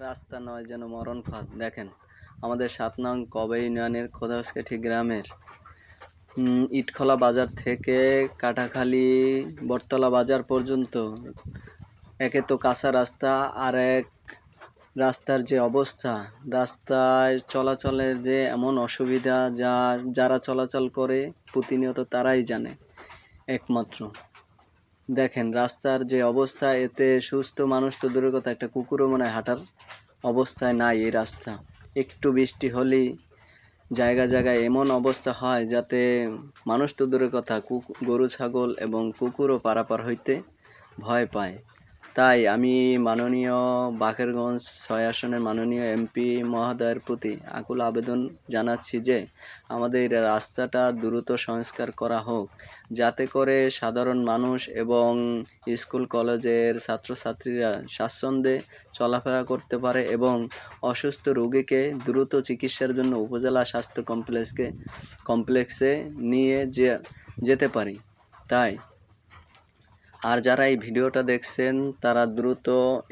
রাস্তা নয় যেন মরণ ফাঁদ। দেখেন আমাদের ৭ নং কবে ইউনিয়নের খোদাসকাঠি গ্রামের ইটখোলা বাজার থেকে কাটাখালী বটতলা বাজার পর্যন্ত একে তো কাঁচা রাস্তা, আর এক রাস্তার যে অবস্থা, রাস্তায় চলাচলের যে এমন অসুবিধা, যারা চলাচল করে প্রতিনিয়ত তারাই জানে একমাত্র। দেখেন রাস্তার যে অবস্থা, এতে সুস্থ মানুষ তো দূরের কথা, একটা কুকুরও মনে হয় হাঁটার অবস্থায় নাই। এই রাস্তা একটু বৃষ্টি হলেই জায়গা জায়গায় এমন অবস্থা হয় যাতে মানুষ তো দূরের কথা, গরু ছাগল এবং কুকুরও পারাপার হইতে ভয় পায়। তাই আমি মাননীয় বাকেরগঞ্জ ৬ আসনের মাননীয় এমপি মহোদয়ের প্রতি আকুল আবেদন জানাচ্ছি যে আমাদের এই রাস্তাটা দ্রুত সংস্কার করা হোক, যাতে করে সাধারণ মানুষ এবং স্কুল কলেজের ছাত্রছাত্রীরা স্বাচ্ছন্দ্যে চলাফেরা করতে পারে এবং অসুস্থ রোগীকে দ্রুত চিকিৎসার জন্য উপজেলা স্বাস্থ্য কমপ্লেক্সে নিয়ে যেতে পারি। তাই আর যারা এই ভিডিওটা দেখছেন তারা দ্রুত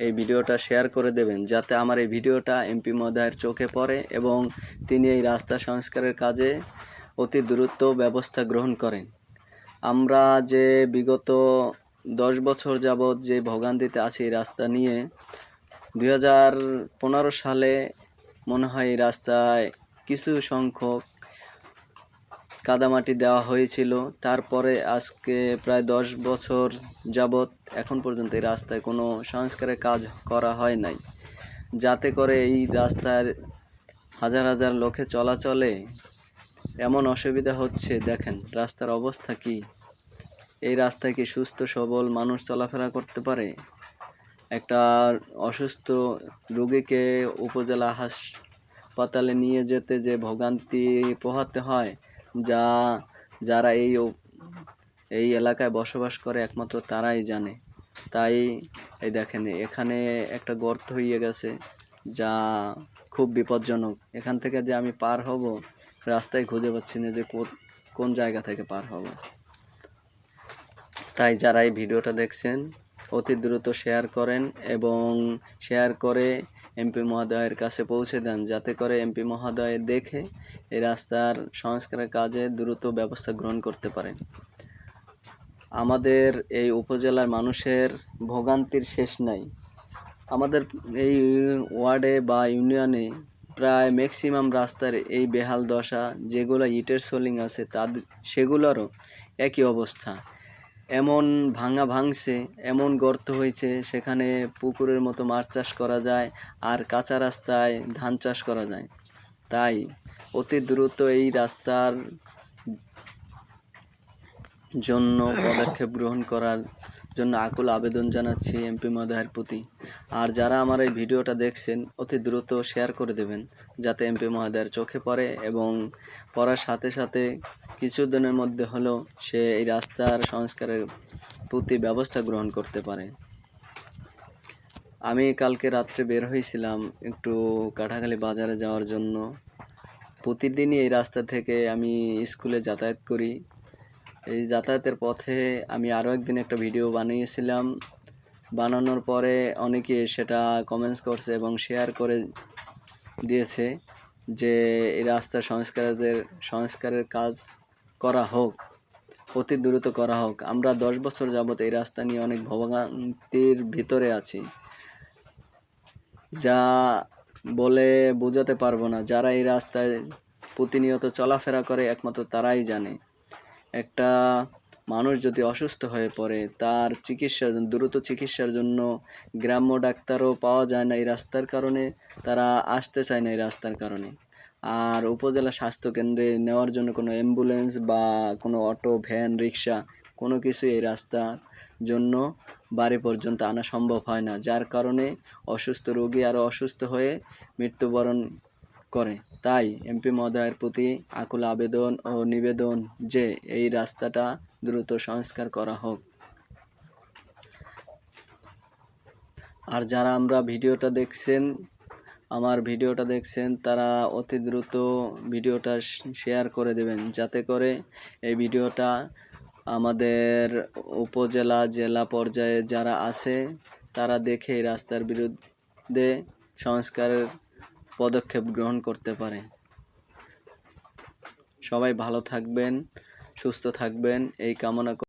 এই ভিডিওটা শেয়ার করে দেবেন, যাতে আমার এই ভিডিওটা এমপি মহোদয়ের চোখে পড়ে এবং তিনি এই রাস্তা সংস্কারের কাজে অতি দ্রুত ব্যবস্থা গ্রহণ করেন। আমরা যে বিগত 10 বছর যাবৎ যে ভোগান্তিতে আছি এই রাস্তা নিয়ে, 2015 সালে মনে হয় এই রাস্তায় কিছু সংখ্যক কাদামাটি দেওয়া হয়েছিল। তারপরে আজকে প্রায় 10 বছর যাবৎ এখন পর্যন্ত এই রাস্তায় কোনো সংস্কারের কাজ করা হয় নাই, যাতে করে এই রাস্তার হাজার হাজার লোকে চলাচলে এমন অসুবিধা হচ্ছে। দেখেন রাস্তার অবস্থা কি, এই রাস্তায় কি সুস্থ সবল মানুষ চলাফেরা করতে পারে? একটা অসুস্থ রোগীকে উপজেলা হাসপাতালে নিয়ে যেতে যে ভোগান্তি পোহাতে হয়, যারা এই এলাকায় বসবাস করে একমাত্র তারাই জানে। তাই এই দেখেন এখানে একটা গর্ত হয়ে গেছে, যা খুব বিপজ্জনক। এখান থেকে যে আমি পার হব রাস্তায় খুঁজে পাচ্ছি না যে কোন জায়গা থেকে পার হব। তাই যারা এই ভিডিওটা দেখছেন অতি দ্রুত শেয়ার করেন এবং শেয়ার করে এমপি মহোদয়ের কাছে পৌঁছে দেন, যাতে করে এমপি মহোদয় দেখে এই রাস্তার সংস্কারের কাজে দ্রুত ব্যবস্থা গ্রহণ করতে পারেন। আমাদের এই উপজেলার মানুষের ভোগান্তির শেষ নাই। আমাদের এই ওয়ার্ডে বা ইউনিয়নে প্রায় ম্যাক্সিমাম রাস্তার এই বেহাল দশা, যেগুলো ইটের সোলিং আছে সেগুলোরও একই অবস্থা। এমন ভাঙছে, এমন গর্ত হয়েছে, সেখানে পুকুরের মতো মাছ চাষ করা যায় আর কাঁচা রাস্তায় ধান চাষ করা যায়। তাই অতি দ্রুত এই রাস্তার জন্য পদক্ষেপ গ্রহণ করার জন্য আকুল আবেদন জানাচ্ছি এমপি মহোদয়ের প্রতি। আর যারা আমার এই ভিডিওটা দেখছেন অতি দ্রুত শেয়ার করে দেবেন, যাতে এমপি মহোদয়ের চোখে পড়ে এবং পড়ার সাথে সাথে কিছুদিনের মধ্যে হলেও সে এই রাস্তার সংস্কারের প্রতি ব্যবস্থা গ্রহণ করতে পারে। আমি কালকে রাত্রে বের হয়েছিলাম একটু কাটাখালী বাজারে যাওয়ার জন্য। প্রতিদিনই এই রাস্তা থেকে আমি স্কুলে যাতায়াত করি। এই যাতায়াতের পথে আমি আরও একদিন একটা ভিডিও বানিয়েছিলাম। বানানোর পরে অনেকে সেটা কমেন্টস করছে এবং শেয়ার করে দিয়েছে যে এই রাস্তা সংস্কারের কাজ করা হোক, অতি দ্রুত করা হোক। আমরা 10 বছর যাবত এই রাস্তা নিয়ে অনেক ভোগান্তির ভিতরে আছি, যা বলে বোঝাতে পারবো না। যারা এই রাস্তায় প্রতিনিয়ত চলাফেরা করে একমাত্র তারাই জানে। একটা মানুষ যদি অসুস্থ হয়ে পড়ে, তার দ্রুত চিকিৎসার জন্য গ্রাম্য ডাক্তারও পাওয়া যায় না এই রাস্তার কারণে, তারা আসতে চায় না এই রাস্তার কারণে। আর উপজেলা স্বাস্থ্যকেন্দ্রে নেওয়ার জন্য কোনো অ্যাম্বুলেন্স বা কোনো অটো, ভ্যান, রিক্সা কোনো কিছু এই রাস্তার জন্য বাড়ি পর্যন্ত আনা সম্ভব হয় না, যার কারণে অসুস্থ রোগী আরও অসুস্থ হয়ে মৃত্যুবরণ করে। তাই এমপি মহোদয়ের প্রতি আকুল আবেদন ও নিবেদন যে এই রাস্তাটা দ্রুত সংস্কার করা হোক। আর যারা আমার ভিডিওটা দেখছেন তারা অতি দ্রুত ভিডিওটা শেয়ার করে দেবেন, যাতে করে এই ভিডিওটা আমাদের উপজেলা, জেলা পর্যায়ে যারা আছে তারা দেখে এই রাস্তার বিরুদ্ধে সংস্কারের পদক্ষেপ গ্রহণ করতে পারে। সবাই ভালো থাকবেন, সুস্থ থাকবেন এই কামনা